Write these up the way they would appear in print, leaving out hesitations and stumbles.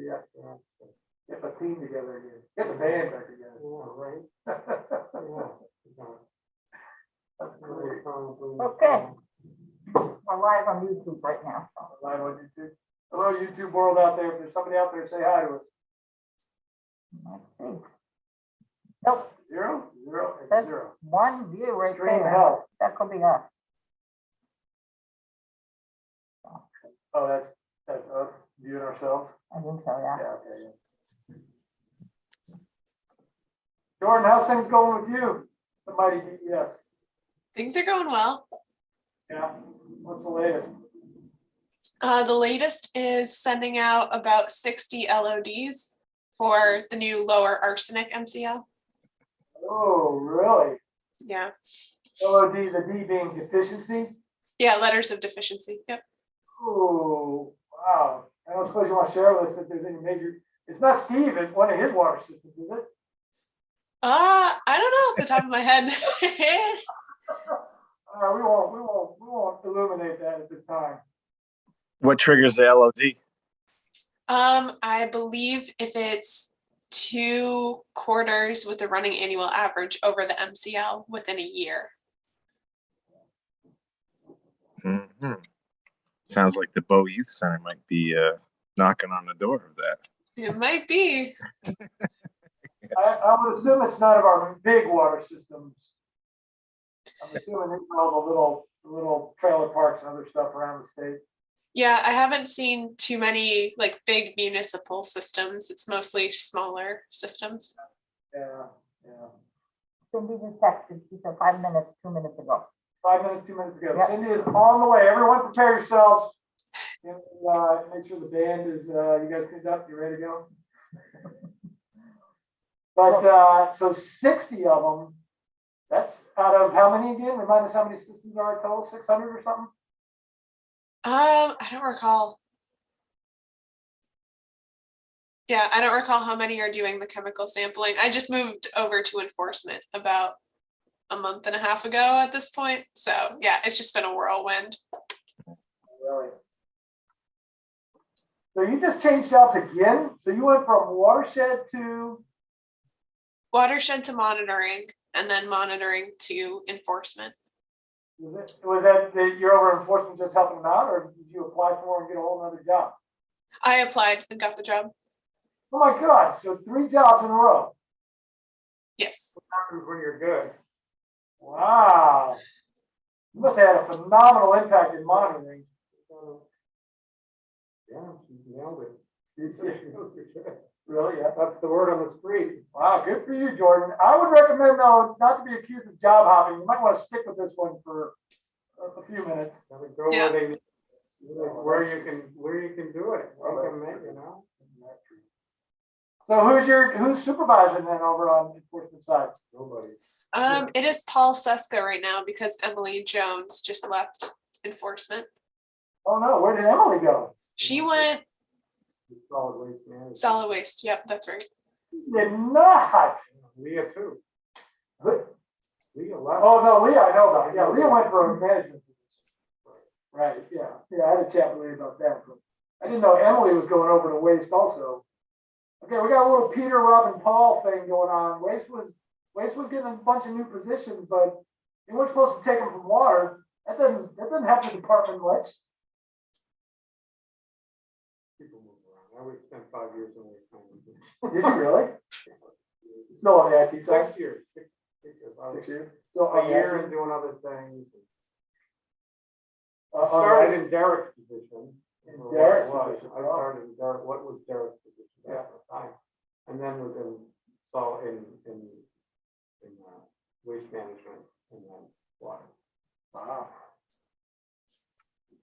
Yeah. Get the team together again. Get the band back together. Yeah, right. That's great. Okay. We're live on YouTube right now. Live on YouTube. Hello, YouTube world out there. If there's somebody out there, say hi to us. Let's see. Nope, Zero? Zero? It's that's zero. one view right Extreme there. health. That could be us. Oh, that's us viewing ourselves. I think so, yeah. Yeah, okay, yeah. Jordan, how's things going with you? The mighty DES. Things are going well. Yeah. What's the latest? The latest is sending out about 60 LODs for the new lower arsenic MCL. Oh, really? Yeah. LOD, the D being deficiency? Yeah, letters of deficiency. Yep. Oh, wow. I don't suppose you want to share with us if there's any major, it's not Steve at one of his water systems, is it? I don't know off the top of my head. We won't illuminate that at this time. What triggers the LOD? I believe if it's 2 quarters with the running annual average over the MCL within a year. Mm-hmm. Sounds like the Bow Youth Center might be knocking on the door of that. It might be. I would assume it's none of our big water systems. I'm assuming these are all the little trailer parks and other stuff around the state. Yeah, I haven't seen too many like big municipal systems. It's mostly smaller systems. Yeah. Cindy just texted, she said 5 minutes, 2 minutes ago. 5 minutes, 2 minutes ago. Yep. Cindy is on the way. Everyone prepare yourselves. And, make sure the band is, you guys cleaned up, you ready to go? But, so 60 of them, that's out of how many again? Remind us how many systems are total, 600 or something? I don't recall. Yeah, I don't recall how many are doing the chemical sampling. I just moved over to enforcement about a month and a half ago at this point. So yeah, it's just been a whirlwind. Really? So you just changed jobs again? So you went from watershed to, Watershed to monitoring and then monitoring to enforcement. was that you're over enforcement just helping them out, or did you apply for and get a whole nother job? I applied and got the job. Oh my God, so 3 jobs in a row. Yes. What happens when you're good? Wow. You must have had a phenomenal impact in monitoring. Yeah, she nailed it. Really? Yeah, that's the word on the street. Wow, good for you, Jordan. I would recommend, though, not to be accused of job hopping. You might want to stick with this one for a few minutes. Go Yeah. where you can do it. So who's supervising then over on the enforcement side? Nobody. It is Paul Seska right now because Emily Jones just left enforcement. Oh no, where did Emily go? She went Solid waste management. solid waste. Yep, that's right. Did not. Leah too. Leah left. Oh no, Leah, I know about. Yeah, Leah went for a management position. Right. Yeah. I had a chat with Leah about that. But I didn't know Emily was going over to waste also. Okay, we got a little Peter, Rob, and Paul thing going on. Waste was getting a bunch of new positions, but you weren't supposed to take them from water. That doesn't happen in the department much. People move around. I would spend 5 years in waste management. Did you really? Still on the IT side? 6 years. 6 years. 6 years. So a year and doing other things. I started in Derek's position. Derek's position. I started in Derek. What was Derek's position at the time? And then was in waste management and then water. Wow.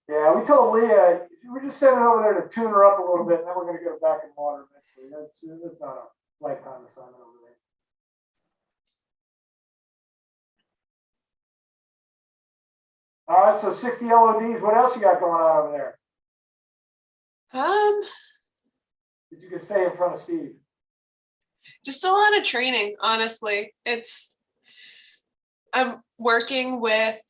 Yeah, we told Leah we're just sending her over there to tune her up a little bit, and then we're going to get her back in water eventually. That's not a lifetime assignment over there. All right, so 60 LODs. What else you got going on over there? That you can say in front of Steve? Just a lot of training, honestly. I'm working with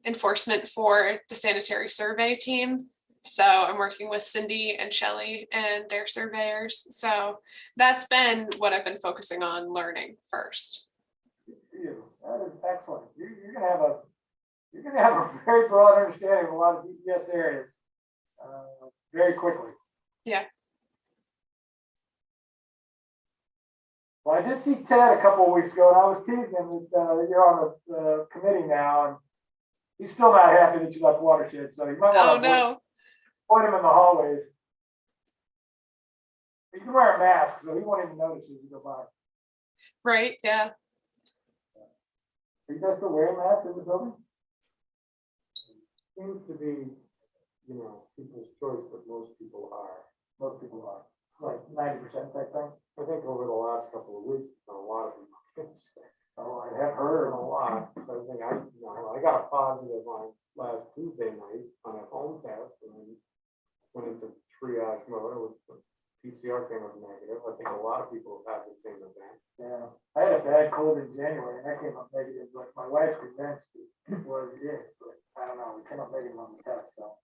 enforcement for the sanitary survey team. So I'm working with Cindy and Shelley and their surveyors. So that's been what I've been focusing on learning first. Good for you. That is excellent. You're gonna have a very broad understanding of a lot of DES areas, very quickly. Yeah. Well, I did see Ted a couple of weeks ago, and I was teasing him that you're on the committee now, and he's still not happy that you left Watershed, so you might Oh, want to no. point him in the hallways. You can wear a mask, so he won't even notice you as you go by. Right. Yeah. Are you guys still wearing masks in the building? Seems to be, people's choice, but most people are. Most people are, like 90% type thing. I think over the last couple of weeks, a lot of people. Oh, I have heard a lot. I think I got a positive on last Tuesday night on a home test, and then went into triage mode. It was the PCR came up negative. I think a lot of people have had the same event. Yeah, I had a bad cold in January, and that came up negative. Like my wife's convinced it was it, but I don't know. We came up negative on the test, so.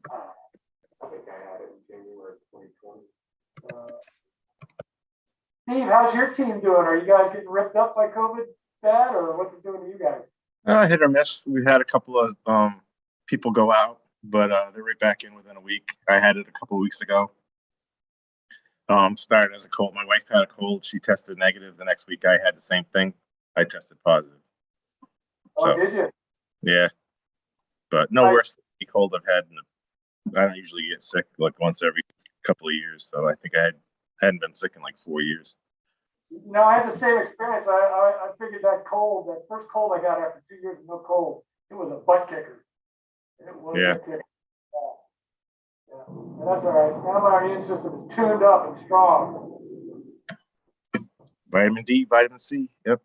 I think I had it in January 2020. Steve, how's your team doing? Are you guys getting ripped up by COVID bad, or what's it doing to you guys? Hit or miss. We've had a couple of people go out, but they're right back in within a week. I had it a couple of weeks ago. Started as a cold. My wife had a cold. She tested negative. The next week I had the same thing. I tested positive. Oh, did you? Yeah, but no worse than the cold I've had. I don't usually get sick like once every couple of years. So I think I hadn't been sick in like 4 years. I had the same experience. I figured that first cold I got after 2 years of no cold, it was a butt kicker. It was a kicker. Yeah. And that's all right. Now my immune system is tuned up and strong. Vitamin D, vitamin C. Yep.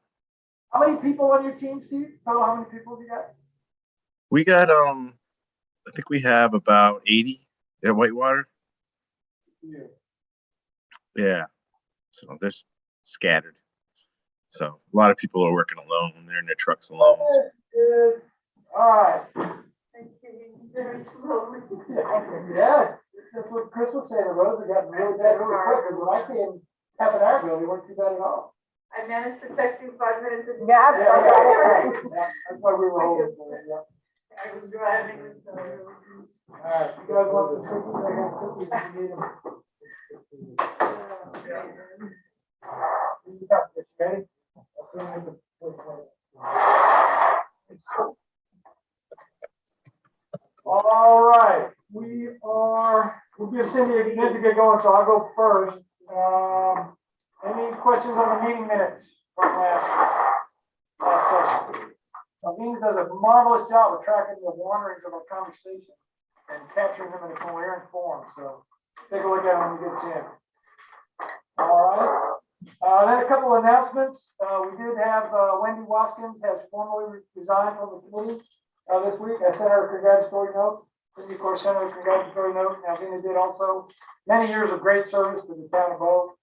How many people on your team, Steve? Total, how many people have you got? We got I think we have about 80 at Whitewater. Yeah. So they're scattered. So a lot of people are working alone. They're in their trucks alone. Good. All right. Very slowly. Yeah. That's what Chris was saying. The roads have gotten really bad really quick. Because when I came half an hour ago, they weren't too bad at all. I managed to text you 5 minutes ago. Yeah, That's why we were holding for it. Yeah. I was driving, so. All right. You guys want the cookies? I got cookies if you need them. You got this, ready? All right, we'll give Cindy a minute to get going, so I'll go first. Any questions on the meeting minutes from last session? Dean does a marvelous job of tracking the wanderings of our conversation and capturing them in a coherent form, so take a look at them when you get a chance. All right. Then a couple of announcements. We did have Wendy Waskins has formally resigned from the committee this week. I sent her a congratulatory note. Cindy, of course, sent her a congratulatory note. Alvina did also. Many years of great service to the town of Bow.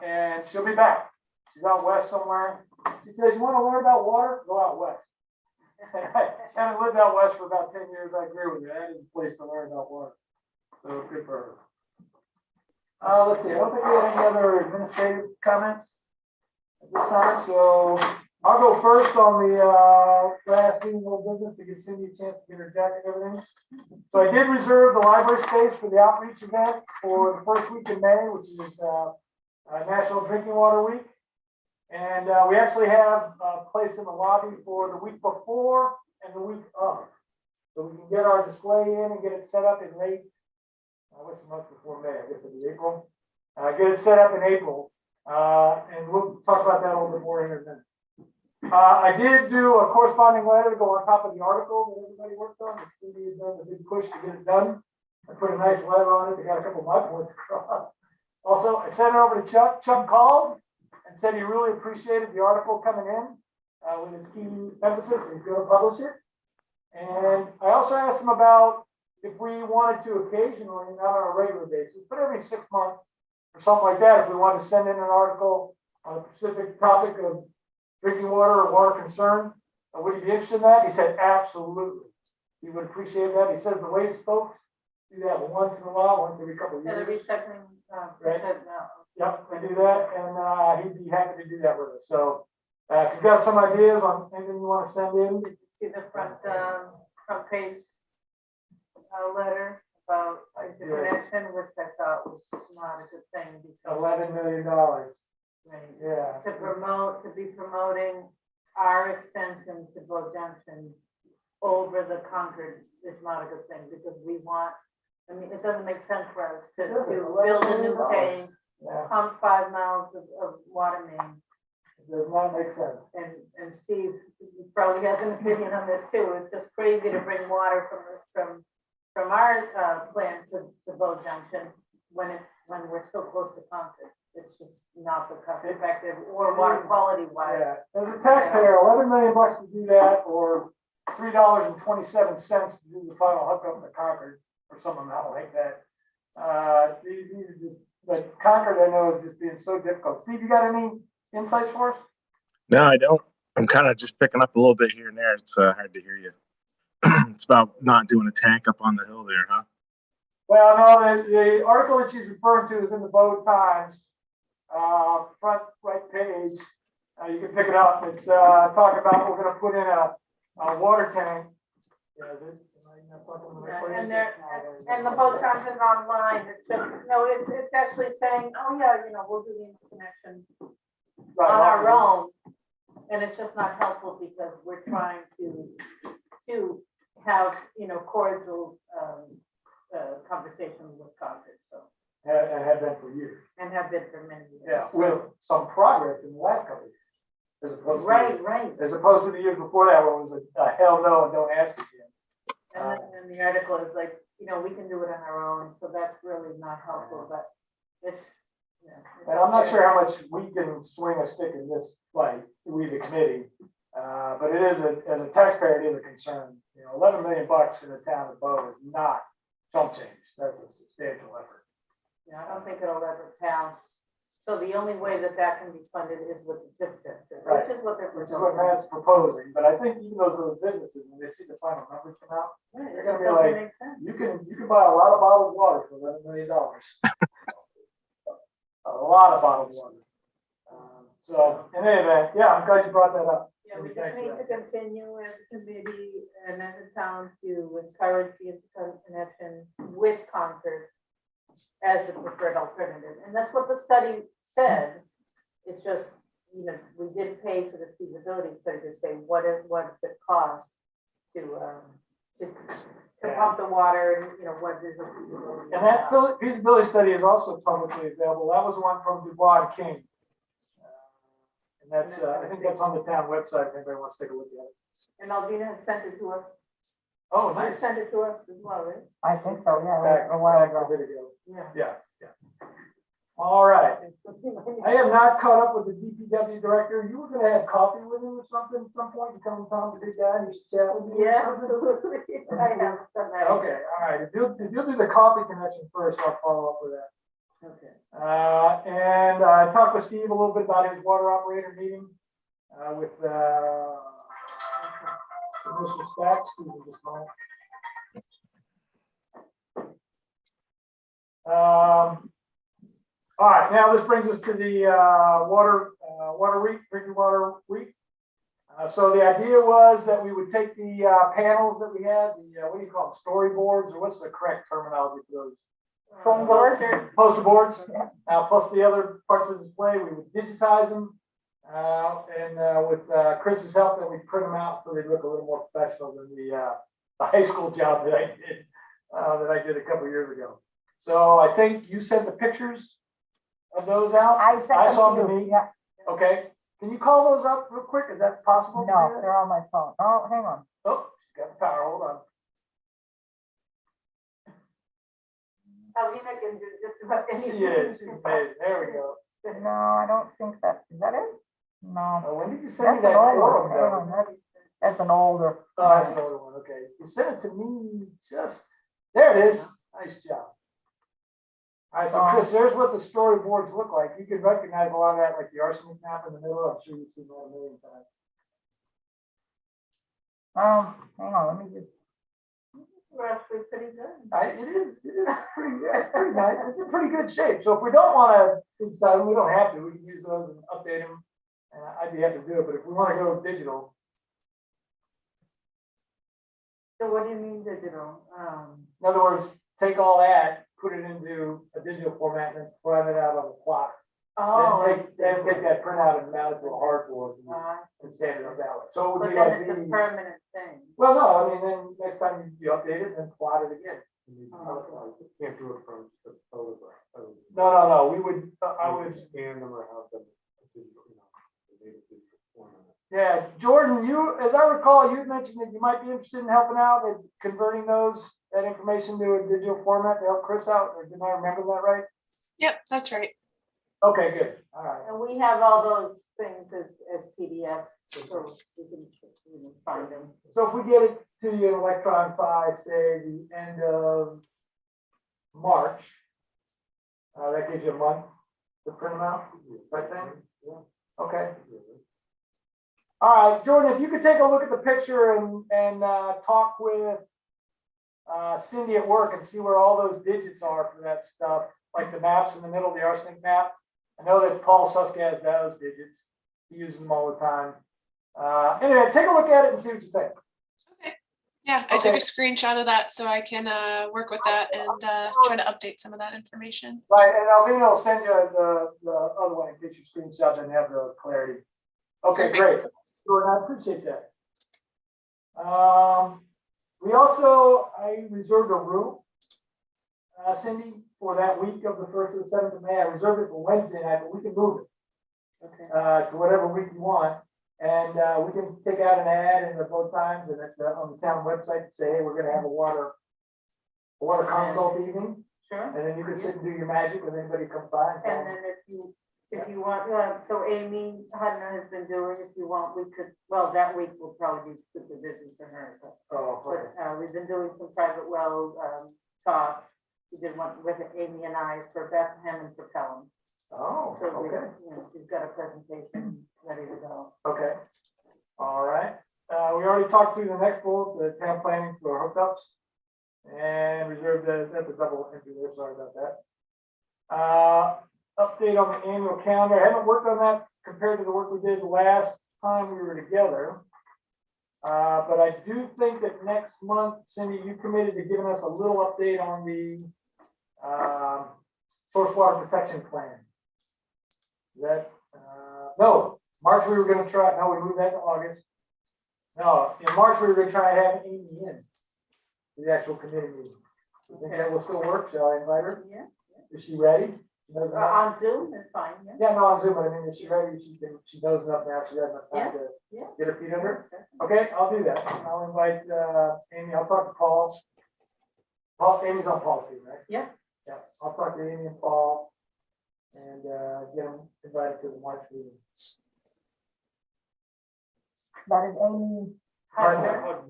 And she'll be back. She's out west somewhere. She says, you want to learn about water? Go out west. Having lived out west for about 10 years, I agree with you. That is a place to learn about water. So good for her. Let's see, I don't think we have any other administrative comments at this time, so I'll go first on the last meeting of business to give Cindy a chance to get her jacket and everything. So I did reserve the library space for the outreach event for the first week in May, which is National Drinking Water Week. And we actually have a place in the lobby for the week before and the week of. So we can get our display in and get it set up in late. What's the month before May? I guess it'll be April. Get it set up in April. And we'll talk about that a little bit more in a minute. I did do a corresponding letter to go on top of the article that everybody worked on. Cindy has done a big push to get it done. I put a nice letter on it. They got a couple of mud points across. Also, I sent it over to Chuck. Chuck called and said he really appreciated the article coming in with its key emphasis. He's going to publish it. And I also asked him about if we wanted to occasionally, not on a regular basis, but every 6 months or something like that, if we wanted to send in an article on a specific topic of drinking water or water concern, would he be interested in that? He said, absolutely. He would appreciate that. He says the waste folks do that once in a while, once every couple of Yeah, the years. recycling, Right. said no. Yep, we do that, and he'd be happy to do that with us. So if you've got some ideas on anything you want to send in, Did you see the front page letter about the Yeah. connection, which I thought was not a good thing because $11 million. right, Yeah. to be promoting our extension to Bow Junction over the Concord is not a good thing because we want, I mean, it doesn't make sense for us to Sure, build a new $11 tank, Yeah, pump 5 miles of water main. it does not make sense. And Steve probably has an opinion on this too. It's just crazy to bring water from our plant to Bow Junction when we're so close to Concord. It's just not so cost effective or water quality wise. Yeah, as a taxpayer, $11 million to do that, or $3.27 to do the final hookup to Concord, or some amount like that. These are just, but Concord, I know, is just being so difficult. Steve, you got any insights for us? No, I don't. I'm kind of just picking up a little bit here and there. It's hard to hear you. It's about not doing a tank up on the hill there, huh? Well, no, the article that she's referring to is in the Bow Times, front right page. You can pick it up. It's talking about we're going to put in a water tank. Yeah, And the boat charge is online. It's just, no, it's actually saying, oh yeah, we'll do the interconnection on our own. And it's just not helpful because we're trying to have, cordial conversation with Concord, so, And have been for years. and have been for many years. Yeah, with some progress in the last couple of years. As opposed to, Right. as opposed to the years before that, where it was a hell no and don't ask again. And the article is like, we can do it on our own, so that's really not helpful, but it's. And I'm not sure how much we can swing a stick in this fight, we the committee. But it is as a taxpayer, it is a concern. $11 million in the town of Bow is not chump change. That's a substantial effort. I don't think it'll ever pass. So the only way that can be funded is with the TIF district, Right. which is what they're Which is what proposing. Matt's proposing, but I think even those businesses, when they see the final numbers come out, Right, they're it gonna just be doesn't like, make sense. you can buy a lot of bottled water for $11 million. A lot of bottled water. So in any event, yeah, I'm glad you brought that up. Yeah, we just Thank you. need to continue as a committee and as a town to encourage the interconnection with Concord as the preferred alternative. And that's what the study said. It's just, we did pay for the feasibility study to say, what does it cost to pump the water and, what is the feasibility? And that feasibility study is also publicly available. That was one from Dubois and King. And that's, I think that's on the town website, if anybody wants to take a look at it. And Alvina had sent it to us. Oh, You nice. sent it to us as well, right? I think so, yeah, Back a while a ago. bit ago. Yeah. Yeah. All right. I have not caught up with the DPW director. You were gonna have coffee with him or something at some point. You come Tom, the big guy, and you should chat with him. or Yeah, something? absolutely. I have done that. Okay, all right. If you'll do the coffee connection first, I'll follow up with that. Okay. And I talked with Steve a little bit about his water operator meeting with Mr. Stacks. Excuse me just a moment. All right, now this brings us to the water week, drinking water week. So the idea was that we would take the panels that we had, what do you call them, storyboards, or what's the correct terminology for those? Foam board? Poster boards, Yeah. plus the other parts of the display, we would digitize them. And with Chris's help, then we print them out so they look a little more professional than the high school job that I did a couple years ago. So I think you sent the pictures of those out? I sent I saw them them to to you, me. yeah. Okay, can you call those up real quick? Is that possible? to do No, that? they're on my phone. Oh, hang on. Oh, she's got the power, hold on. Alvina can do just about She anything. is, she's amazing, there we go. No, I don't think is that it? No. When did you send me That's an that old photo? one. Hang on, that's an older. Oh, that's an older one, okay. You sent it to me there it is, nice job. All right, so Chris, there's what the storyboards look like. You can recognize a lot of that, like the arsenic map in the middle. I'm sure you've seen that a million times. Hang on, let me just. We're actually pretty good. It is pretty, yeah, it's pretty nice. It's in pretty good shape. So if we don't want to install them, we don't have to. We can use those and update them. And I'd be happy to do it, but if we want to go digital, So what do you mean digital? in other words, take all that, put it into a digital format and then print it out on the plotter. Oh. Then take that printout and mount it to a hardboard and stand it on that way. So it would But be then like it's a these. permanent thing. Well, no, I mean, then next time you update it and plot it again. Can't do it from the photograph. No, we would, I would, Scan them or have them, you know, the digital format. yeah, Jordan, as I recall, you mentioned that you might be interested in helping out with converting that information to a digital format to help Chris out, or did I remember that right? Yep, that's right. Okay, good, all right. And we have all those things as PDFs, so you can, find them. So if we get it to you in electron file, say the end of March, that gives you a month to print them out, right then? Okay. All right, Jordan, if you could take a look at the picture and talk with Cindy at work and see where all those digits are for that stuff, like the maps in the middle, the arsenic map. I know that Paul Suska has those digits. He uses them all the time. Anyway, take a look at it and see what you think. Okay. Yeah, I took Okay. a screenshot of that so I can work with that and try to update some of that information. Right, and Alvina will send you the other one in case you screenshot and have the clarity. Okay, Perfect. great. Jordan, I appreciate that. We also, I reserved a room, Cindy, for that week of the 1st to the 7th of May. I reserved it for Wednesday night, but we can move it Okay. to whatever week you want. And we can take out an ad in the both times and on the town website to say, hey, we're gonna have a water consult evening. Sure. And then you can sit and do your magic when anybody comes by. And then if you want, so Amy Hudner has been doing, if you want, we could, well, that week will probably be super busy for her, but. Oh, okay. But we've been doing some private well talks. We did one with Amy and I for Bethlehem and for Pelham. Oh, So we, okay, she's got a presentation ready to go. okay. All right. We already talked through the next bullet, the town planning for hookups. And reserved that's a double entry there, sorry about that. Update on the annual calendar. I haven't worked on that compared to the work we did the last time we were together. But I do think that next month, Cindy, you committed to giving us a little update on the source water protection plan. No, March we were gonna try, no, we moved that to August. No, in March we were gonna try and have Amy in to the actual committee meeting. You think that will still work? Shall I invite her? Yeah. Is she ready? She knows enough? On Zoom, that's fine, yeah. Yeah, no, on Zoom, but I mean, is she ready? She knows enough now, she has enough time to Yeah. get her feet under? Okay, I'll do that. I'll invite Amy, I'll talk to Paul. Amy's on Paul's team, right? Yeah. Yeah, I'll talk to Amy and Paul and get them invited to the March meeting. That is Amy. Hudner,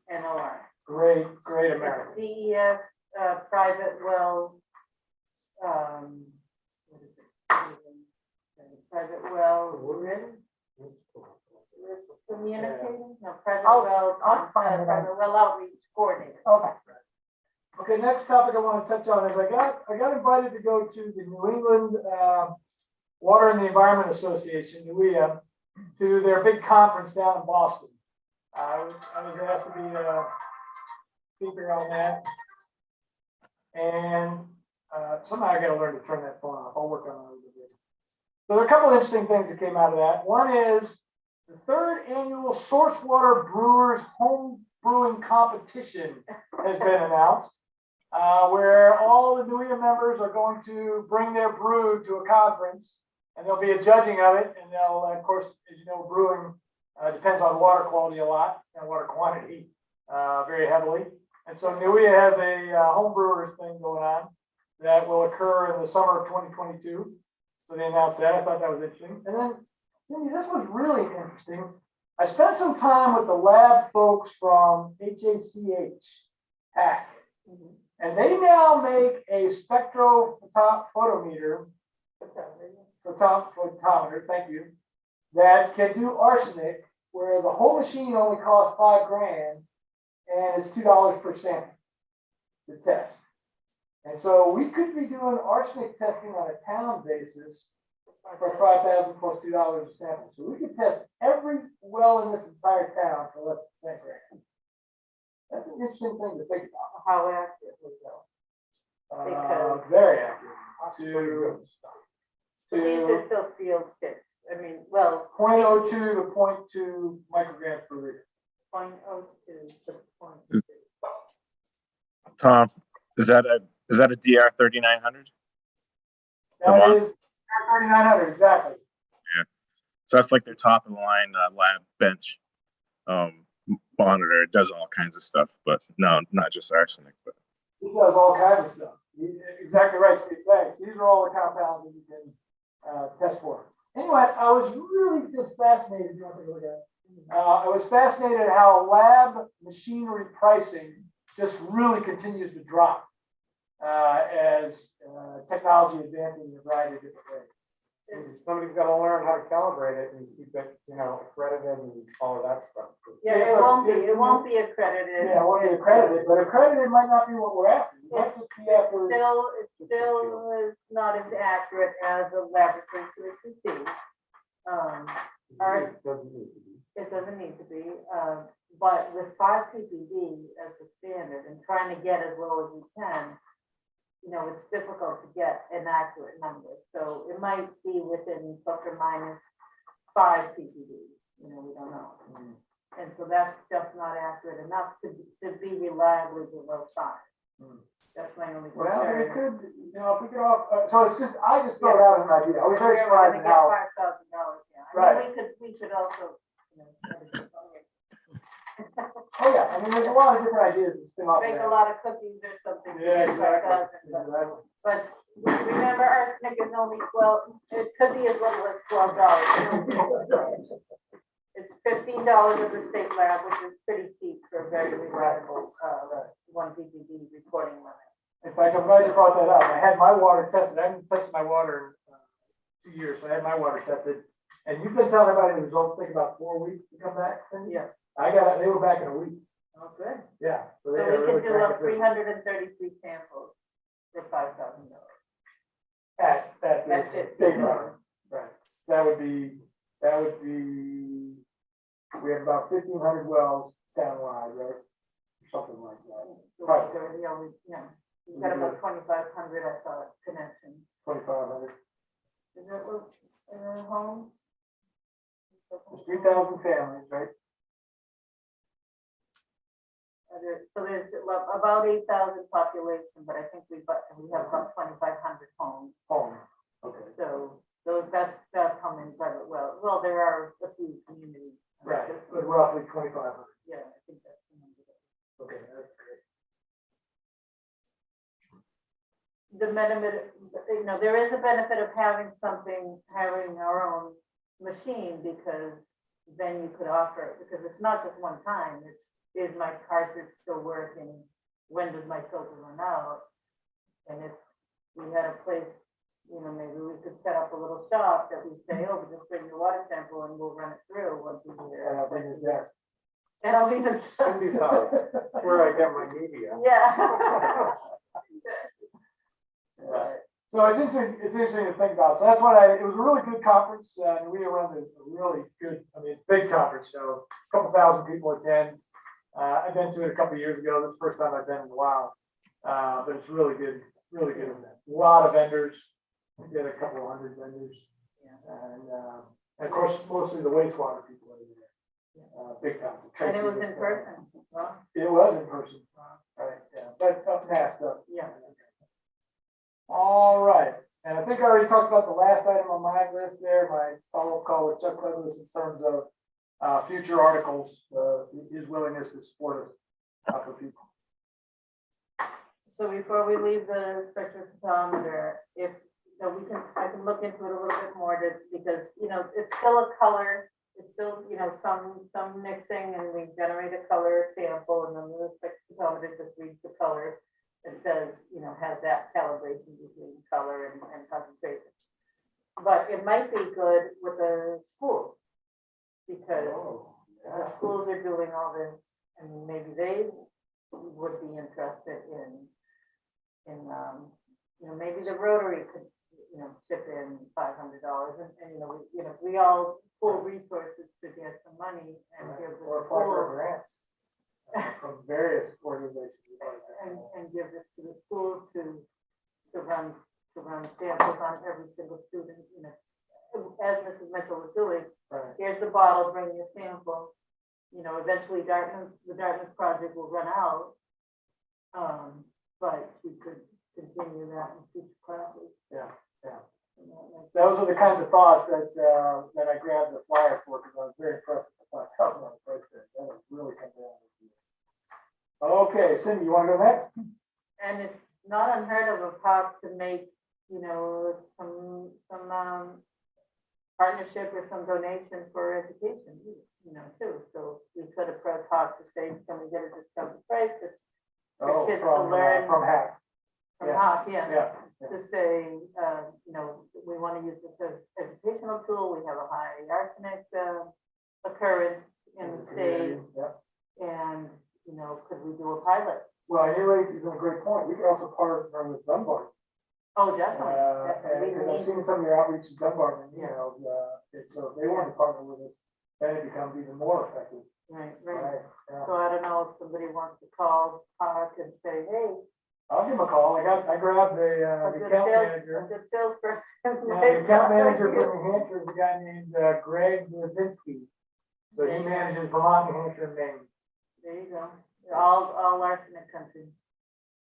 HUDNOR. Great American. DES, private well, what is it? Private well, risk communicating, no, private well, I'll find it out. private well outreach coordinator. Okay. Okay, next topic I want to touch on is I got invited to go to the New England Water and the Environment Association, NUEA, to their big conference down in Boston. I was asked to be a speaker on that. And somehow I gotta learn to turn that phone off. I'll work on it a little bit. So there are a couple interesting things that came out of that. One is the 3rd annual Source Water Brewers Home Brewing Competition has been announced, where all the NUEA members are going to bring their brew to a conference, and there'll be a judging of it, and they'll, of course, as you know, brewing depends on water quality a lot and water quantity very heavily. And so NUEA has a home brewers thing going on that will occur in the summer of 2022. So they announced that. I thought that was interesting. And then, Cindy, this was really interesting. I spent some time with the lab folks from HACH, HAC, and they now make a spectrophotometer, photometer, thank you, that can do arsenic, where the whole machine only costs $5 grand, and it's $2 per sample to test. And so we could be doing arsenic testing on a town basis for 5,000 plus $2 a sample. So we could test every well in this entire town for less than 10 grand. That's an interesting thing to think about. How accurately though? Because- Very accurate. But these To are still field kits. I mean, well, 0.02 to 0.2 micrograms per liter. 0.02 to 0.2. Tom, is that a DR 3900? That is 3,900, exactly. So that's like their top of the line lab bench monitor. It does all kinds of stuff, but no, not just arsenic. But He does all kinds of stuff. Exactly right, Steve. Thanks. These are all the compounds that you can test for. Anyway, I was really just fascinated. You want to take a look at it? I was fascinated how lab machinery pricing just really continues to drop as technology advances in a variety of different ways. Somebody's gotta learn how to calibrate it and keep it, accredited and all of that stuff. Yeah, it won't be accredited. Yeah, it won't be accredited, but accredited might not be what we're after. Let's just be after. It still is not as accurate as a laboratory QC. It doesn't need to be. It doesn't need to be, but with 5 ppb as the standard and trying to get as low as we can, it's difficult to get an accurate number. So it might be within plus or minus 5 ppb, we don't know. And so that's just not accurate enough to be reliably below 5. That's my only Well, concern. it could, if we could all, so it's just, I just throw it out as an idea. I was very We're surprised gonna at how. get $5,000, yeah. Right. We could also, Oh, yeah, I mean, there's a lot of different ideas that spin off of make a that. lot of cookies or something. to Yeah, get $5,000, exactly. But remember, arsenic is only it could be as little as $12. It's $15 at the state lab, which is pretty cheap for a very reliable, 1 ppb recording limit. In fact, I'm glad you brought that up. I had my water tested. I haven't tested my water in 2 years, so I had my water tested. And you've been telling everybody the results take about 4 weeks to come back? Yeah. They were back in a week. Oh, good. Yeah. So they we are really can do up cracking 333 samples for $5,000. At That's this it. big number. Right. That would be, we have about 1,500 wells townwide, right? Something like that. So we've got about 2,500, I thought, connections. 2,500. Is that what, homes? There's 3,000 families, right? So there's about 8,000 population, but I think we have about 2,500 homes. Home. Okay. So that's how many private wells. Well, there are a few communities. Right, but roughly 2,500. Yeah, I think that's the number. Okay, that's great. The benefit, there is a benefit of having our own machine, because then you could offer, because it's not just one time, is my cartridge still working? When does my filter run out? And if we had a place, maybe we could set up a little shop that we say, oh, just bring your water sample and we'll run it through once a year. And I'll bring it back. And I'll leave it. Cindy's house, where I get my media. Yeah. Right. So it's interesting to think about. So that's what it was a really good conference. And we run a really good, it's a big conference, so a couple thousand people attend. I've been to it a couple of years ago. This is the first time I've been in a while. But it's really good event. A lot of vendors. We did a couple of hundred vendors. And of course, mostly the wastewater people are there. Big time. And it was in person. Well, It was in person. Right, yeah. But masked up. yeah. All right, and I think I already talked about the last item on my list there, my follow-up call with Chuck Douglas in terms of future articles, his willingness to support us for people. So before we leave the spectrophotometer, I can look into it a little bit more because, it's still a color, it's still, some mixing, and we generate a color sample, and then the spectrophotometer just reads the color. It says, has that calibration between color and concentration. But it might be good with the schools, because the schools are doing all this, and maybe they would be interested in, maybe the Rotary could, chip in $500 and, we all pool resources to get some money and give the Or apply for schools grants from various organizations. and give this to the schools to run samples on every single student, as Mrs. Mitchell was doing. Right. Here's the bottle, bring your sample. Eventually the Dartmouth project will run out. But you could continue that in future classes. Yeah, yeah. And that makes- Those are the kinds of thoughts that I grabbed the flyer for, because I was very impressed with the $5,000 price tag. That was really come down. Okay, Cindy, you want to go next? And it's not unheard of a pop to make, some partnership or some donation for education, too. So we could approach Hawk to say, can we get a discounted price? Just Oh, kids to learn. from Hack. from Yeah. Hawk, Yeah. to say, we want to use this as educational tool. We have a high arsenic occurrence in the state, Yeah. and, could we do a pilot? Well, you raised a great point. We could also partner with Dunbar. Oh, definitely. And We because I've need- seen some of your outreach to Dunbar, and, Yeah. so if they want to partner with us, then it becomes even more effective. Right. Right. Yeah. So I don't know if somebody wants to call Hawk and say, hey, I'll give him a call. I grabbed a the good account sales, a manager. good salesperson. Yeah, the account manager for New Hampshire is a guy named Greg Lazinski. So he manages Vermont, New Hampshire, and Maine. There you go. All arsenic country.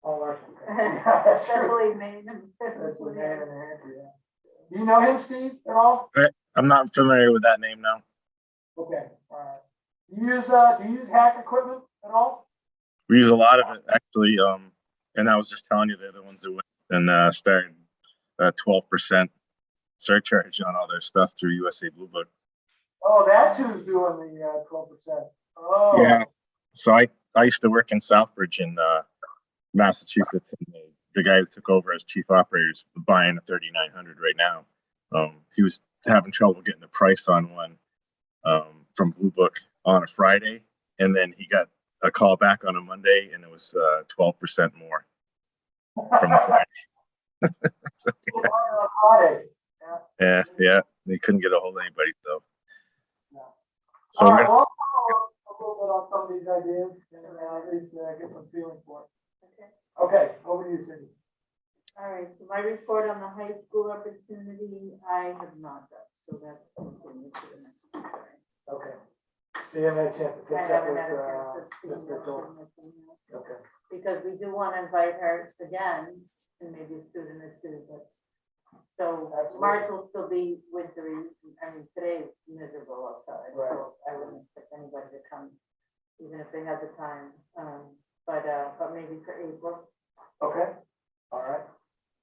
All our. Yeah, that's true. Especially Maine and. That's the man in New Hampshire, yeah. Do you know him, Steve, at all? I'm not familiar with that name now. Okay, all right. Do you use hack equipment at all? We use a lot of it actually. And I was just telling you they're the ones that went and started 12% surcharge on all their stuff through USA Blue Book. Oh, that's who's doing the 12%. Oh. Yeah. So I used to work in Southbridge in Massachusetts, and the guy who took over as chief operator is buying a 3900 right now. He was having trouble getting the price on one from Blue Book on a Friday, and then he got a call back on a Monday, and it was 12% more from the Friday. So, Friday. yeah, they couldn't get a hold of anybody, so. Yeah. So All we're right, gonna, well, I'll follow up a little bit on some of these ideas and at least get some feeling for it. Okay. Okay, over to you, Cindy. All right, so my report on the high school opportunity, I have not done, so that's continued to the next. Sorry. Okay. So you haven't had a chance to I catch up haven't with, had a chance to see Mr. Mitchell? Mitchell, Okay. because we do want to invite her again, and maybe a student or two, but. So Absolutely. March will still be wintry, I mean, today is miserable outside, Right. so I wouldn't expect anybody to come, even if they had the time. But maybe for April, Okay, all right,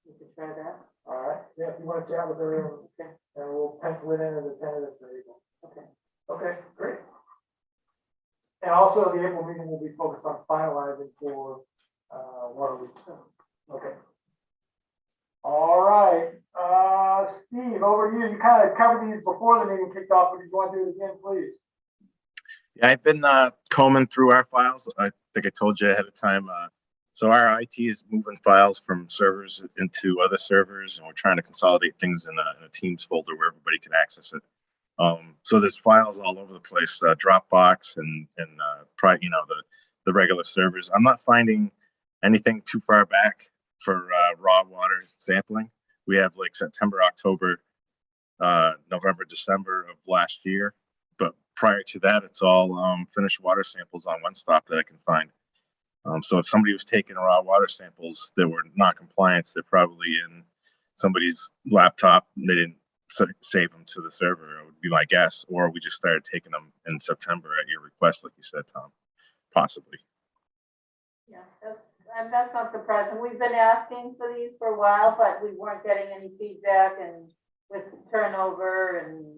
we could try that. all right. Yeah, if you want to chat with her, Okay, and we'll pencil it in as a tentative for April. okay. Okay, great. And also, the April meeting will be focused on finalizing for, Waterloo. Okay. All right, Steve, over to you. You kind of covered these before the meeting kicked off, but if you want to do it again, please. yeah, I've been combing through our files. I think I told you ahead of time. So our IT is moving files from servers into other servers, and we're trying to consolidate things in a Teams folder where everybody can access it. So there's files all over the place, Dropbox and the regular servers. I'm not finding anything too far back for raw water sampling. We have like September, October, November, December of last year. But prior to that, it's all finished water samples on one stop that I can find. So if somebody was taking raw water samples that were not compliant, they're probably in somebody's laptop. And they didn't save them to the server, it would be my guess. Or we just started taking them in September at your request, like you said, Tom, possibly. Yeah, that's not surprising. We've been asking for these for a while, but we weren't getting any feedback, and with turnover and,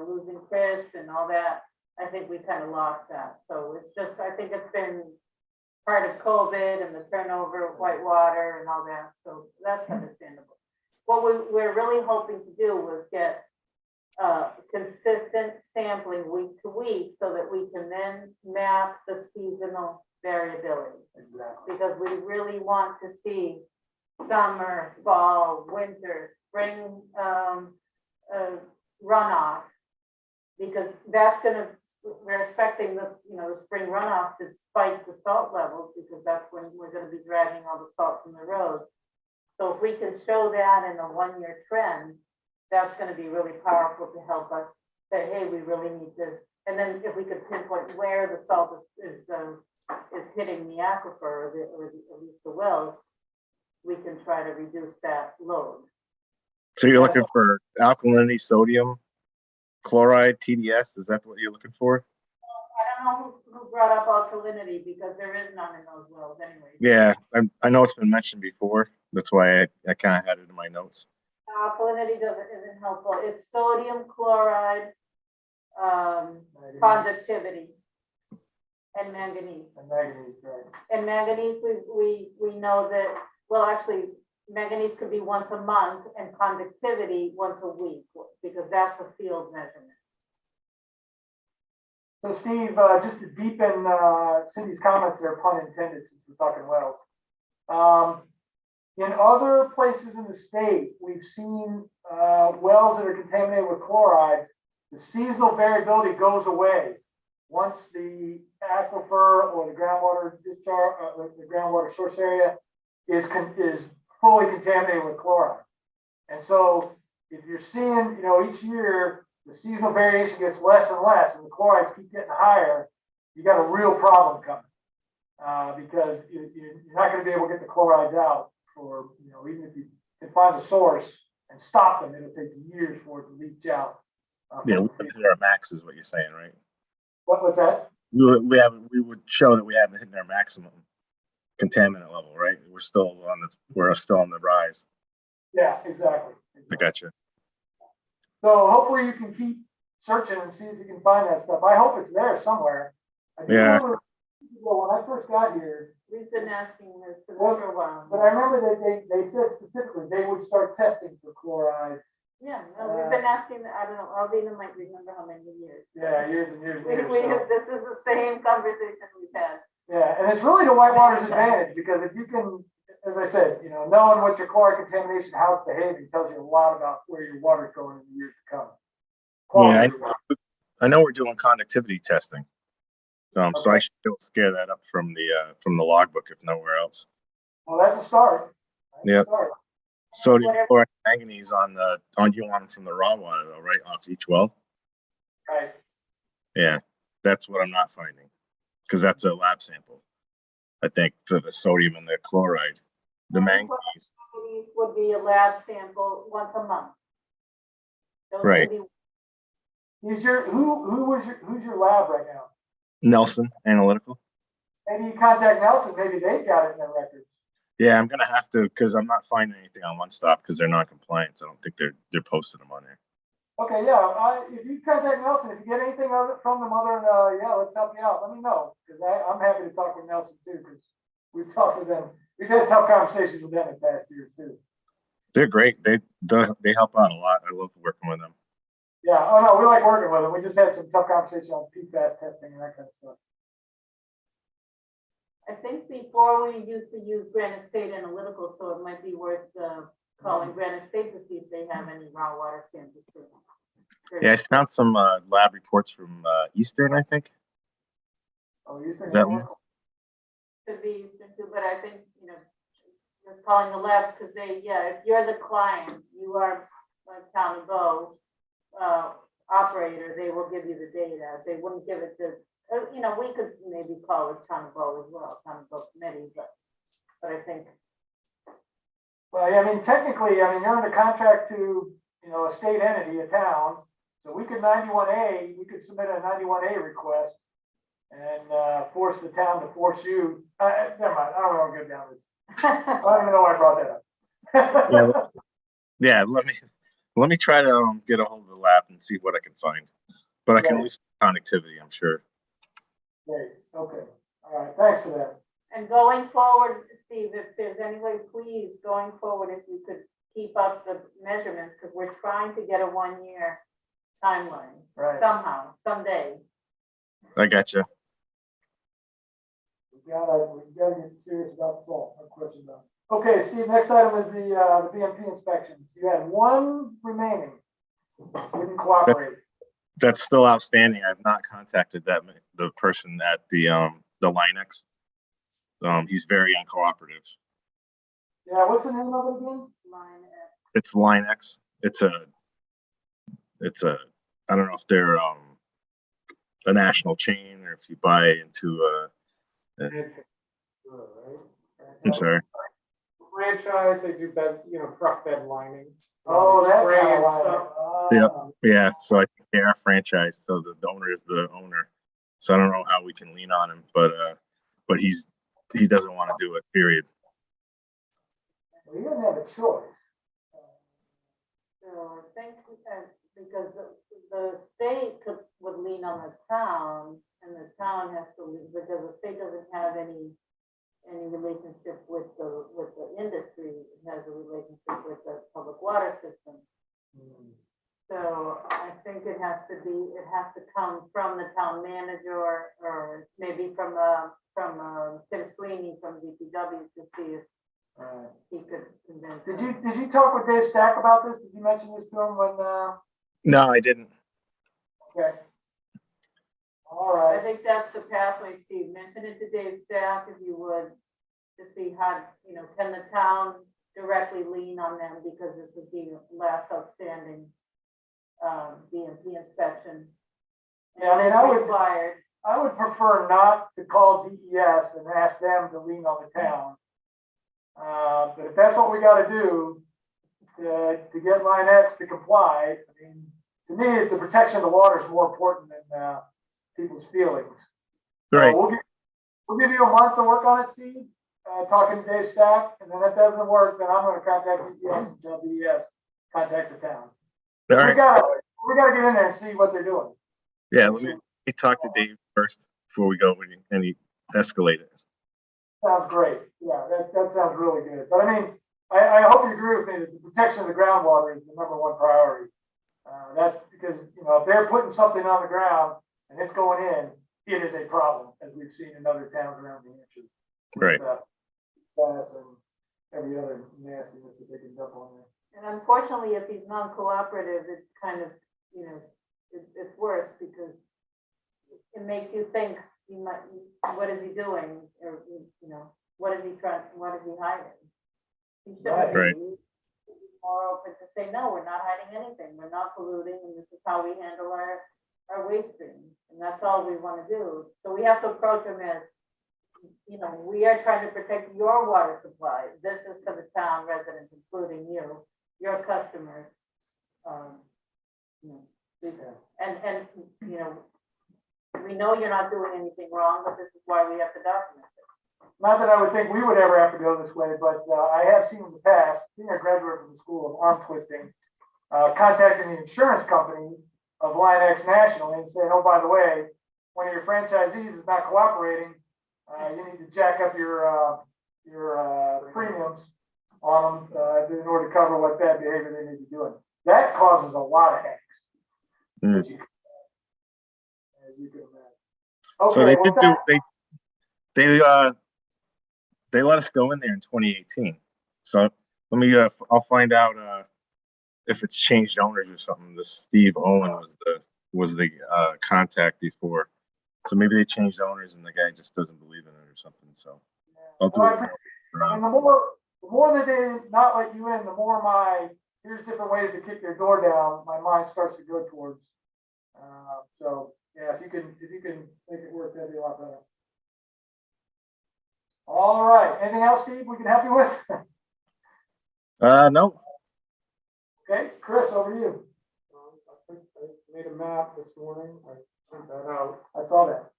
losing Chris and all that, I think we kind of lost that. So it's just, I think it's been part of COVID and the turnover of Whitewater and all that, so that's understandable. What we're really hoping to do was get consistent sampling week to week so that we can then map the seasonal variability. Exactly. Because we really want to see summer, fall, winter, spring, runoff. Because that's gonna, we're expecting the, the spring runoff to spike the salt levels because that's when we're gonna be dragging all the salt from the road. So if we can show that in a 1-year trend, that's gonna be really powerful to help us say, hey, we really need to, and then if we could pinpoint where the salt is hitting the aquifer or at least the wells, we can try to reduce that load. So you're looking for alkalinity, sodium, chloride, TDS? Is that what you're looking for? I don't know who brought up alkalinity because there is none in those wells anyway. Yeah, I know it's been mentioned before. That's why I kind of had it in my notes. Alkalinity isn't helpful. It's sodium chloride, conductivity, and manganese. And manganese, right. And manganese, we know that, well, actually, manganese could be once a month and conductivity once a week, because that's a field measurement. So Steve, just to deepen Cindy's comments there, pun intended, since we're talking wells. In other places in the state, we've seen wells that are contaminated with chlorides. The seasonal variability goes away once the aquifer or the groundwater discharge, the groundwater source area is fully contaminated with chloride. And so if you're seeing, each year the seasonal variation gets less and less and the chlorides keep getting higher, you got a real problem coming because you're not going to be able to get the chlorides out for, even if you can find the source and stop them, it'll take years for it to leach out. Yeah, we hit our max is what you're saying, right? What's that? We would show that we haven't hit our maximum contaminant level, right? We're still on the rise. Yeah, exactly. I got you. So hopefully you can keep searching and see if you can find that stuff. I hope it's there somewhere. I do Yeah. remember, when I first got here, We've been asking this for a while. but I remember that they said specifically they would start testing for chloride. Yeah, no, we've been asking, I don't know, Alvina might remember how many years. Yeah, years and years and years. So. This is the same conversation we've had. Yeah, and it's really the whitewater's advantage because if you can, as I said, knowing what your chloride contamination, how it's behaving tells you a lot about where your water's going in the years to come. Yeah, I know we're doing conductivity testing. So I should be able to scare that up from the logbook if nowhere else. Well, that's a start. Yep. Sodium chloride, manganese on you want them from the raw water though, right? Off each well. Right. Yeah, that's what I'm not finding because that's a lab sample. I think for the sodium and the chloride, the manganese would be a lab sample once a month. Those right. Who's your lab right now? Nelson Analytical. Maybe you contact Nelson. Maybe they've got it in their records. Yeah, I'm gonna have to because I'm not finding anything on One Stop because they're non-compliant. So I don't think they're posting them on there. Okay, yeah. If you contact Nelson, if you get anything from them other than let's help you out, let me know because I'm happy to talk with Nelson too because we've talked with them. We've had tough conversations with them in past years too. They're great. They help out a lot. I love working with them. Yeah. Oh no, we like working with them. We just had some tough conversations on PFAS testing and that kind of stuff. I think before we used to use Granite State Analytical, so it might be worth calling Granite State to see if they have any raw water samples. Yeah, I found some lab reports from Eastern, I think. Oh, you think that one? Could be Eastern too, but I think, just calling the labs because if you're the client, you are like Town of Bow operator, they will give you the data. They wouldn't give it to, we could maybe call it Town of Bow as well, Town of Bow committee, but I think. Well, yeah, I mean, technically, you're under contract to, a state entity, a town. So we could 91A, we could submit a 91A request and force the town to force you. Never mind, I don't want to go down this. I don't even know why I brought that up. Yeah, let me try to get a hold of the lab and see what I can find. But I can at least connectivity, I'm sure. Great. Okay. All right. Thanks for that. And going forward, Steve, if there's any way, please, going forward, if you could keep up the measurements, because we're trying to get a 1-year timeline Right. somehow, someday. I got you. We gotta get serious about salt, no question about it. Okay, Steve, next item is the BMP inspections. You had one remaining. Didn't cooperate. That's still outstanding. I've not contacted the person at the Linex. He's very uncooperative. Yeah, what's the name of it again? Line F. It's Linex. It's a I don't know if they're a national chain or if you buy into I'm sorry. Franchise, they do bed, truck bed lining. Oh, They that spray kind and of stuff. Yep. Yeah, so I think they are franchised, so the owner is the owner. So I don't know how we can lean on him, but he doesn't want to do it, period. Well, you didn't have a choice. So I think, because the state would lean on the town, and the town has to lean, because the state doesn't have any relationship with the industry, it has a relationship with the public water system. So I think it has to come from the town manager, or maybe from Tim Sweeney from DPW to see if he could convince. Did you talk with Dave Stack about this? Did you mention this to him when, No, I didn't. okay. All I right. think that's the pathway, Steve. Mention it to Dave Stack if you would, to see how, can the town directly lean on them, because this would be the last outstanding BMP inspection. Yeah, I mean, I would- Required. I would prefer not to call DES and ask them to lean on the town. But if that's what we gotta do to get Line X to comply, I mean, to me, it's the protection of the water is more important than people's feelings. So Right. we'll give you a month to work on it, Steve, talking to Dave Stack, and then if that doesn't work, then I'm gonna contact DES and tell DES, contact the town. All right. We gotta get in there and see what they're doing. Yeah, let me talk to Dave first before we go any escalate it. Sounds great. Yeah, that sounds really good. But I mean, I hope you agree with me that the protection of the groundwater is the #1 priority. That's because, if they're putting something on the ground and it's going in, it is a problem, as we've seen in other towns around New Hampshire. Right. Gas and every other nastiness that they can dump on there. And unfortunately, if he's non-cooperative, it's kind of, it's worse, because it makes you think what is he doing? Or, what is he hiding? He shouldn't Right. be more open to say, no, we're not hiding anything. We're not polluting, and this is how we handle our waste streams. And that's all we want to do. So we have to approach him as, we are trying to protect your water supply. This is for the town residents, including you, your customers. And we know you're not doing anything wrong, but this is why we have to document it. Not that I would think we would ever have to go this way, but I have seen in the past, being a graduate from the School of Arm Twisting, contacting the insurance company of Line X nationally and saying, oh, by the way, one of your franchisees is not cooperating. You need to jack up your premiums on them in order to cover what bad behavior they may be doing. That causes a lot of angst. Mm. As you can imagine. So they well, did do they let us go in there in 2018. So let me I'll find out if it's changed owners or something. This Steve Owen was the contact before. So maybe they changed owners and the guy just doesn't believe in it or something. So I'll do it. And the more that they not let you in, the more here's different ways to kick their door down, my mind starts to go towards. So yeah, if you can make it work, that'd be a lot better. All right. Anything else, Steve, we can help you with? No. Okay, Chris, over to you. I think I made a map this morning. I sent that out. I saw that.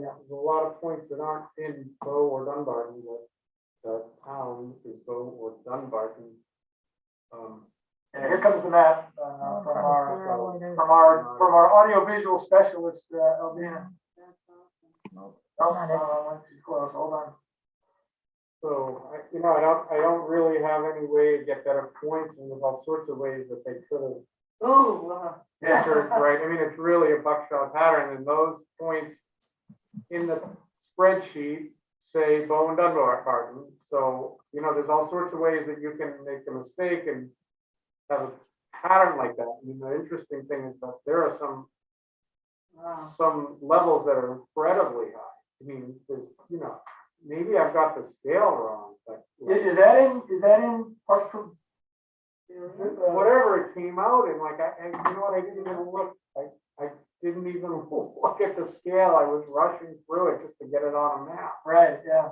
Yeah. There's a lot of points that aren't in Bow or Dunbarton, but the town is Bow or Dunbarton. Yeah, here comes the map from our audio visual specialist, Albina. Not Oh, she's close. Hold on. So, I don't really have any way to get better points, and there's all sorts of ways that they could have Ooh, Enter, right, I mean, it's really a buckshot pattern, and those points in the spreadsheet say Bow and Dunbarton. So, you know, there's all sorts of ways that you can make a mistake and have a pattern like that. I mean, the interesting thing is that there are some levels that are incredibly high. I mean, there's, you know, maybe I've got the scale wrong, but Is that in Parks Pro- whatever it came out in, like, you know what, I didn't even look, I didn't even look at the scale, I was rushing through it just to get it on a map. Right, yeah.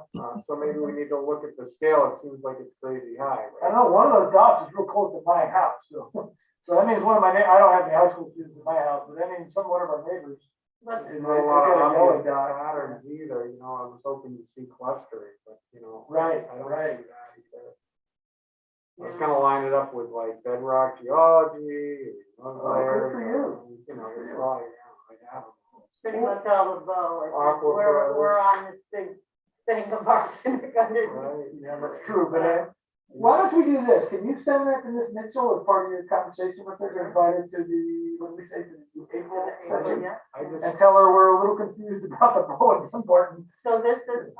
So maybe we need to look at the scale, it seems like it's crazy high, I right? know one of those dots is real close to my house, so, so that means one of my, I don't have any high school students in my house, but that means one of our neighbors. but There's is not a lot of got a yellow obvious dot. patterns either, you know, I was hoping to see clustering, but, you know. Right, I don't right. see that either. I was gonna line it up with like bedrock geology, Oh, good for you. You know, it's all, I have them. pretty much all the bow. I think Aquifers. We're on this big thing of arsenic underneath. Right. Yeah, that's true, but, why don't we do this? Can you send that to Ms. Mitchell as part of your conversation with her, to invite her to the, what did we say, to the April session? Yeah. I just, And tell her we're a little confused about the Bow and Dunbarton. So this is,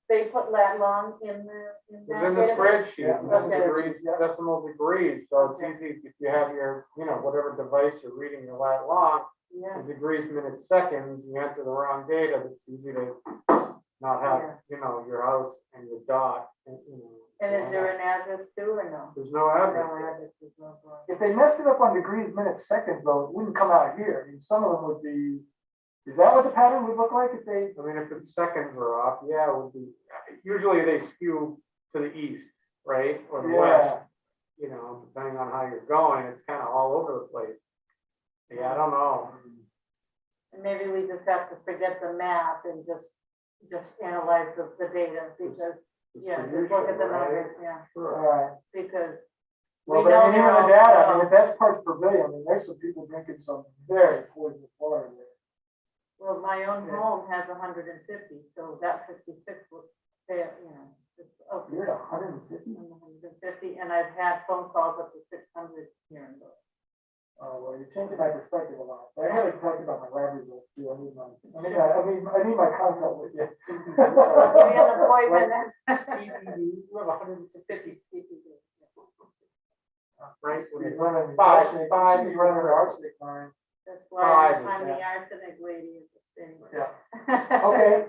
they put lat long in the, in it's that in the database? spreadsheet, Yeah, and then okay. degrees, decimal degrees, so it's Okay. easy if you have your, you know, whatever device you're reading your lat long, Yeah, in degrees, minutes, seconds, you enter the wrong data, it's easy to not have, you know, your house and your dot, and, you know. and is there an address too, or no? There's no No address. address is no good. If they messed it up on degrees, minutes, seconds, though, it wouldn't come out here. I mean, some of them would be, is that what the pattern would look like if they? I mean, if it's seconds are off, yeah, it would be, usually they skew to the east, right, or the Yeah. west. You know, depending on how you're going, it's kind of all over the place. Yeah, I don't know. And maybe we just have to forget the math and just analyze the data, because, yeah, just look at the Distribution, right? numbers, yeah, Sure. Right. because. Well, we but I know mean, even they're the data, I all- mean, if that's Parks Pavilion, I mean, there's some people drinking some very poisonous water there. Well, my own Yeah. home has 150, so that 56 was there, you know, it's okay. You're at 150? 150, and I've had phone calls up to 600 here and there. Oh, well, you're changing my perspective a lot. I had to talk about my lab results too. I need my consult with you. Give me an appointment. PPD, you have 150 PPD. right? He's running Five, arsenic, five, he's running an arsenic line. That's why Five is I'm the that. arsenic lady at the thing. Yeah. Okay,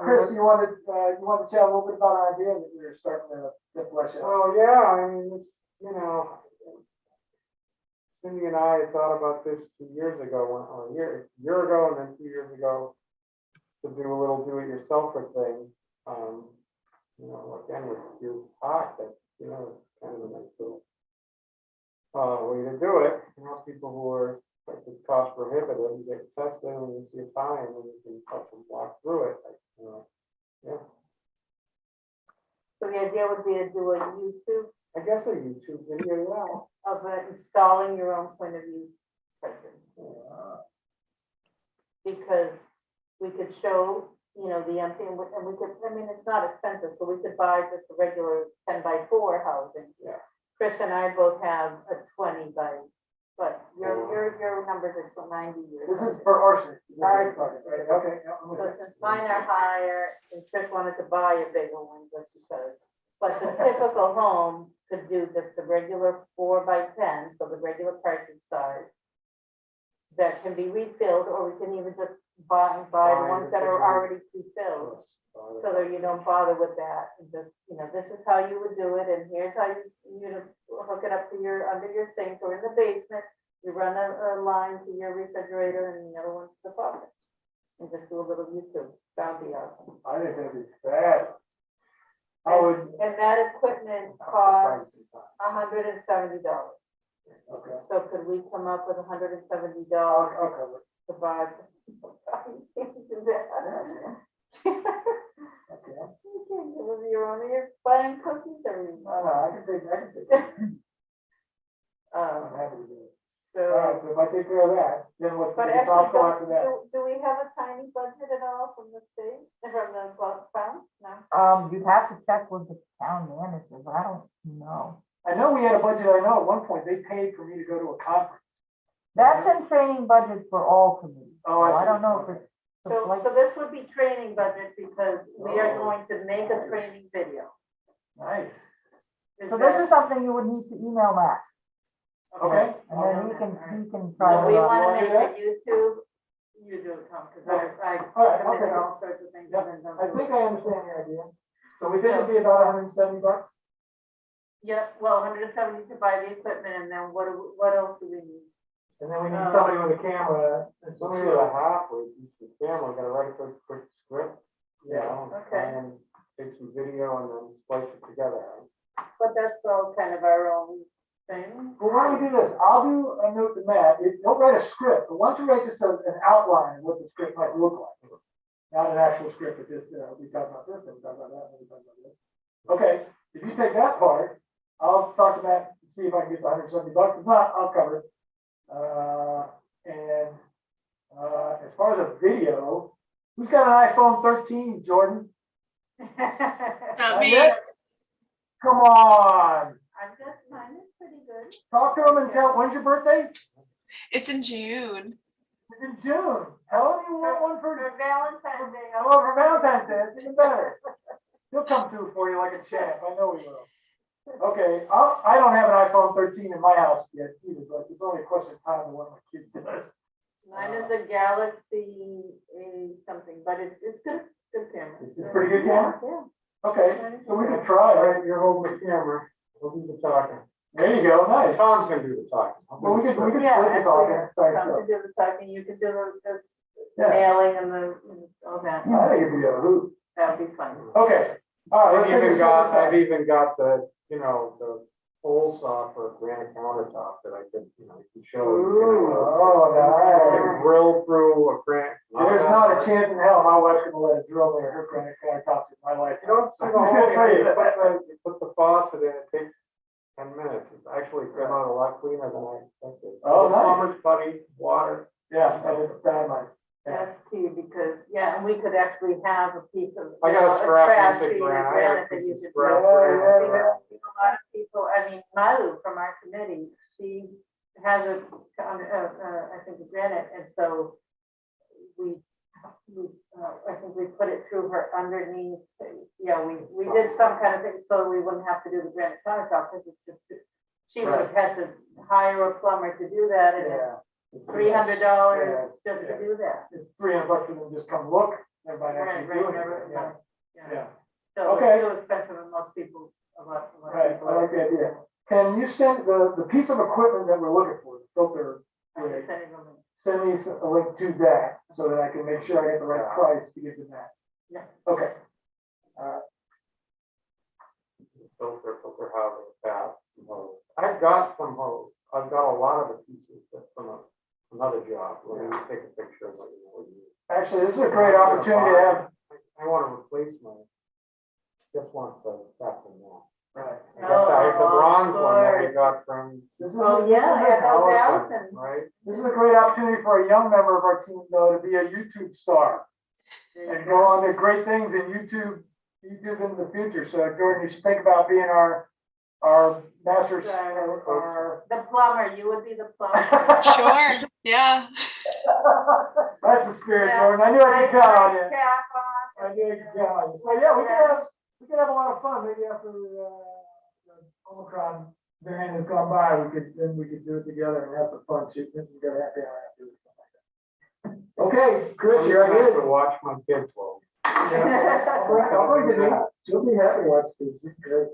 Chris, you wanted to chat a little bit about an idea that we were starting to flesh out. Well, yeah, I mean, this, you know, Cindy and I thought about this 2 years ago, or a year ago, and then 2 years ago, to do a little do-it-yourselfer thing. You know, again, with your talk, that, you know, it's kind of a nice little way to do it. You know, people who are, like, it's cost prohibitive, you get tested and you see a time, and you can help them walk through it, like, you know, yeah. So the idea would be to do a YouTube I guess a YouTube video, yeah. of installing your own point of view session. Because we could show, you know, the empty, and we could, I mean, it's not expensive, so we could buy just a regular 10x4 housing. Yeah. Chris and I both have a 20 by, but your numbers are still 90 years. This is for arsenic. Arsenic. Right, okay. Yeah, I'm with So you. since mine are higher, and Chris wanted to buy a bigger one just because. But the typical home could do just the regular 4x10, so the regular parking size. That can be refilled, or we can even just buy the ones that are already pre-filled. So that you don't bother with that, and just, you know, this is how you would do it, and here's how you know, hook it up to under your sink or in the basement. You run a line to your refrigerator and the other one to the faucet. And just do a little YouTube, that'd be awesome. I think that'd be bad. I would. And that equipment costs $170. Okay. So could we come up with $170 I'll cover it. to buy? You can't do that. Okay. You can't give us your own, you're buying cookies every No, month. I can take it. I'm Um, happy to do it. So. All right, so if I take care of that, then what's the But actually, top after that? do we have a tiny budget at all from the state, from the town? No? You'd have to check with the town manager, but I don't know. I know we had a budget, I know at one point they paid for me to go to a conference. That's in training budget for all committees. Oh, I So I see. don't know if it's. So, like- so this would be training budget because we are Oh. going to make a training video. Nice, Is So this that- is something you would need to email Matt, okay. and then he can So try we to. want wanna to do make a YouTube, you do it, Tom, because I All right, commit okay. to all sorts of things. Yep, and then don't I do think it. I understand your idea. So we think it'd be about $170. Yep, well, 170 to buy the equipment, and then what else do we need? And then we need somebody with a camera and some Somebody with a halfway decent camera, gotta write a quick script, you Yeah. know, Okay. and take some video and then splice it together. But that's all kind of our own thing. Well, why don't we do this? I'll do a note to Matt. Don't write a script, but why don't you write just an outline of what the script might look like? Not an actual script, but just, we talk about this, and we talk about that, and we talk about this. Okay, if you take that part, I'll talk to Matt and see if I can get the $170. If not, I'll cover it. As far as a video, who's got an iPhone 13, Jordan? Not me. yet? Come on, I've got, mine is pretty good. talk to him and tell, when's your birthday? It's in June. It's in June. Tell him you want one for, For Valentine's Day. oh, for Valentine's Day, it's even better. He'll come through for you like a champ, I know he will. Okay, I don't have an iPhone 13 in my house yet either, but it's only a question of time when my kid does. Mine is a Galaxy A something, but it's good camera. It's a pretty good camera? Yeah. Okay, so we can try All it. right, you're holding the camera, we'll do the talking. There you go, nice. Tom's gonna do the talking. I'll do Well, we the could script. Yeah, split the talking. actually, Thanks, Tom so. can do the talking, you can do the Yeah. mailing and all that. I think it'd be a hoot. That'd be fun. Okay, all right. let's take this I've one. even got the, you know, the pole saw for a granite countertop that I could, you know, you can show. Ooh, oh, You can nice. drill through a granite. There's not a chance in hell my wife's gonna let it drill near her granite countertops in my life. You don't see the I'm hole, gonna tell you that. you put the faucet in, it takes 10 minutes. It's actually come out a lot cleaner than I expected. Oh, nice. Plumber's putty, water. Yeah, and it's dynamite. That's key because, yeah, and we could actually have a piece of. I got you a know, scrap trash piece of piece granite. I got a granite that piece you of could scrap do. granite. A lot of people, I mean, Malu from our committee, she has I think a granite, and so I think we put it through her underneath, yeah, we did some kind of thing, so we wouldn't have to do the granite countertop, because it's just, she would have had to hire a plumber to do that, and Yeah. it's $300 just Yeah. to do that. It's $300 for them to just come look, everybody actually Right, doing right, it. Yeah, yeah. yeah, So Okay. it's still expensive, and most people, a lot of right, people. I like the idea. Can you send the piece of equipment that we're looking for, the filter, I'm just sending them. send me a link to that so that I can make sure I get the right price to give to that. Yeah. Okay. Filter housing, tap, some hose. I've got some hose. I've got a lot of the pieces that from another job. Let me take a picture and let you know what you need. Actually, this is a great opportunity to have. I want to replace my, just want to tap them now. Right. I have the bronze one that we Lord. got from This is, Oh, this is yeah, I have those Allison, Allison. right? this is a great opportunity for a young member of our team, though, to be a YouTube star and go on to great things in YouTube in the future. So Jordan, you should think about being our master, our. The plumber, you would be the plumber. Sure. Yeah. That's the spirit, Yeah. Jordan. I knew I could count on you. Cap on. I knew I could count on you. So yeah, we could have a lot of fun. Maybe after the Omicron variant has gone by, we could do it together and have some fun shooting together happy hour after or something like that. Okay, Chris, you're I'm gonna have idea. to watch my kids well. I'll bring the news. She'll be happy to watch this. She's great.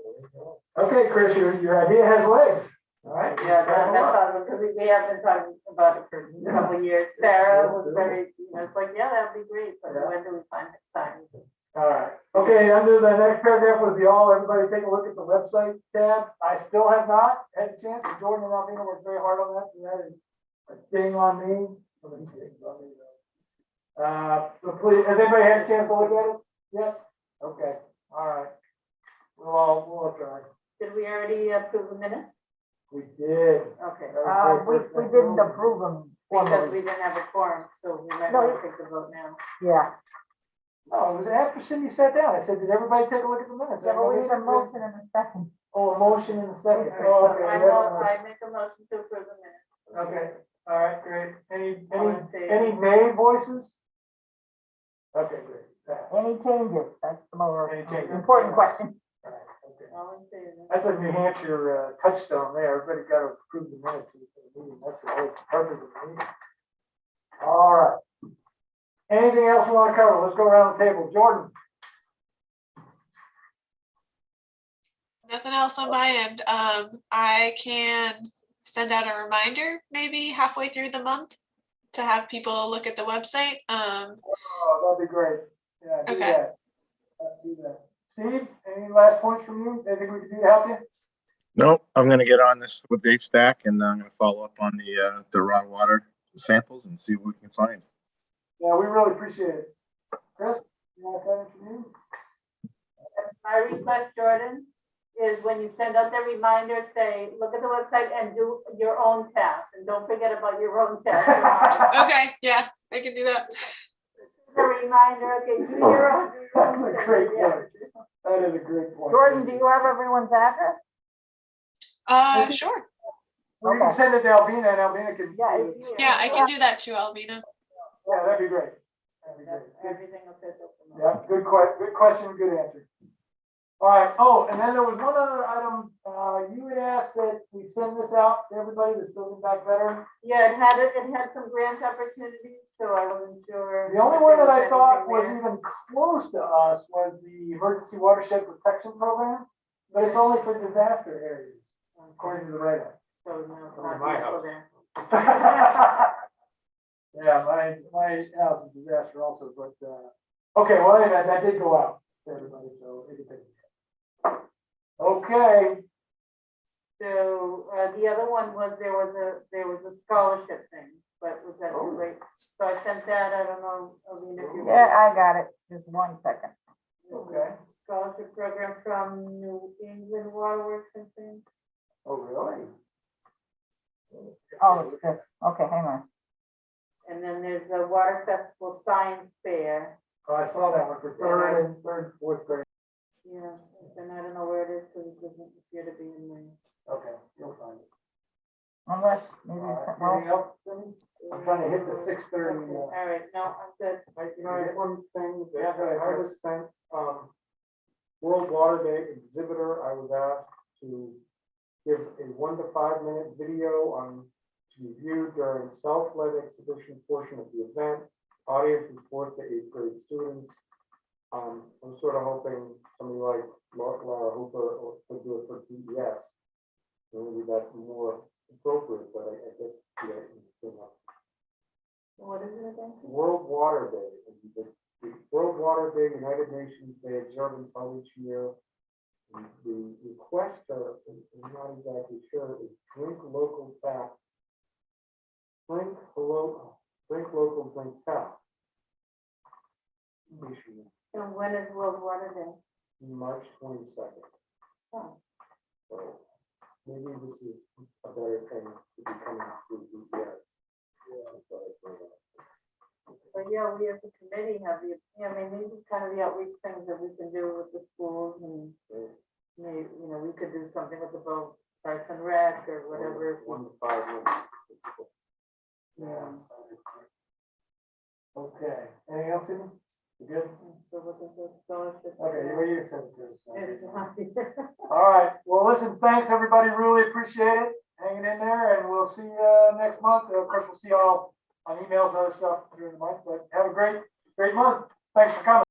Okay, Chris, your idea has legs. All right. Yeah, that's awesome, because we have been talking about it for a couple of years. Sarah was very, it's like, yeah, that'd be great, but Yeah. when do we find the time? All right. Okay, under the next paragraph was the all, everybody take a look at the website tab. I still have not had a chance, and Jordan and Alvina worked very hard on that, so that is a ding on me. So please, has anybody had a chance to look at it? Yep. Okay, all right. We'll all try. Did we already approve the minutes? We did. Okay, We didn't approve them because formally. we didn't have a quorum, so we might No, want to take the vote now. Yeah, No, it was after Cindy sat down. I said, did everybody take a look at the minutes? yeah, but we need a motion and a second. Oh, a motion in a second. All Oh, right, okay. so I make a motion to approve the minutes. Okay, all right, great. All in favor? Any nay voices? Okay, great. Any changes? That's the more Any changes? important question. All right, okay. All in favor? That's a New Hampshire touchstone there. Everybody got to approve the minutes of the meeting. That's the whole purpose of the meeting. All right. Anything else we want to cover? Let's go around the table. Jordan? Nothing else on my end. I can send out a reminder maybe halfway through the month to have people look at the website. Oh, that'd be great. Yeah, do Okay. that. Do that. Steve, any last points from you? Anything we can do to help you? Nope, I'm gonna get on this with Dave Stack and I'm gonna follow up on the raw water samples and see what we can find. Yeah, we really appreciate it. Chris, you want to comment from you? My request, Jordan, is when you send out the reminder, say, look at the website and do your own test, and don't forget about your own test. Okay, yeah, I can do that. The reminder, okay, do your own. That's a great point. That is a great point. Jordan, do you have everyone's address? Sure. Well, you can send it to Albina and Albina can. Yeah, do it. Yeah, I can do that too, Albina. Yeah, that'd be great. That'd be great. Good. Everything official. from us. Yeah, good question, good answer. All right, oh, and then there was one other item, you had asked that we send this out to everybody that's building back better. Yeah, it had some grant opportunities, so I wasn't sure. The only if one there that I thought was anything even close to us was the Emergency Watershed Protection Program, but it's only for disaster areas, there. according to the radar. So, no, it's Over not my useful house. there. Yeah, my house is a disaster also, but, okay, well, anyway, that did go out to everybody, so it can take. Okay, So, the other one was, there was a scholarship thing, but was that too late? So I sent that, I don't know, I mean, if you. Yeah, I got it. Just 1 second. okay. Scholarship program from New England Waterworks and things. Oh, really? Oh, it's this. Okay, hang on. And then there's a Water Festival Science Fair. Oh, I saw that one for third, fourth grade. Yeah, and I don't know where it is, because it doesn't appear to be in the. Okay, you'll find it. Unless, maybe, All right, well, anything else, Cindy? I'm trying to hit the 6:30. All right, no, I'm good. You know, I had one thing Yeah, that go ahead, I was sent, World Water Day exhibitor, I was asked to give a 1 to 5 minute video on, to be viewed during self-led exhibition portion of the event. Audience is 4th to 8th grade students. I'm sort of hoping somebody like Laura Hooper would do it for PBS. Maybe that's more appropriate, but I guess, yeah, What is it again? World Water Day. The World Water Day, United Nations Day observance held each year. And the requester, I'm not exactly sure, is drink local tap. Drink local, drink tap. Issue And when is World Water Day? March 22nd. Oh. So maybe this is a better thing to be coming through BPS. But yeah, we as a committee have the, I mean, these are kind of the outreach things that we can do with the schools and maybe, we could do something with the boat, Parks and Rec or whatever. 1 to 5 minutes. Yeah. Okay, anything else, Cindy? You good? I'm still looking for scholarships. Okay, you send it to us. It's not here. All right, well, listen, thanks, everybody, really appreciate it, hanging in there, and we'll see you next month. Of course, we'll see you all on emails and other stuff during the month, but have a great month. Thanks for coming.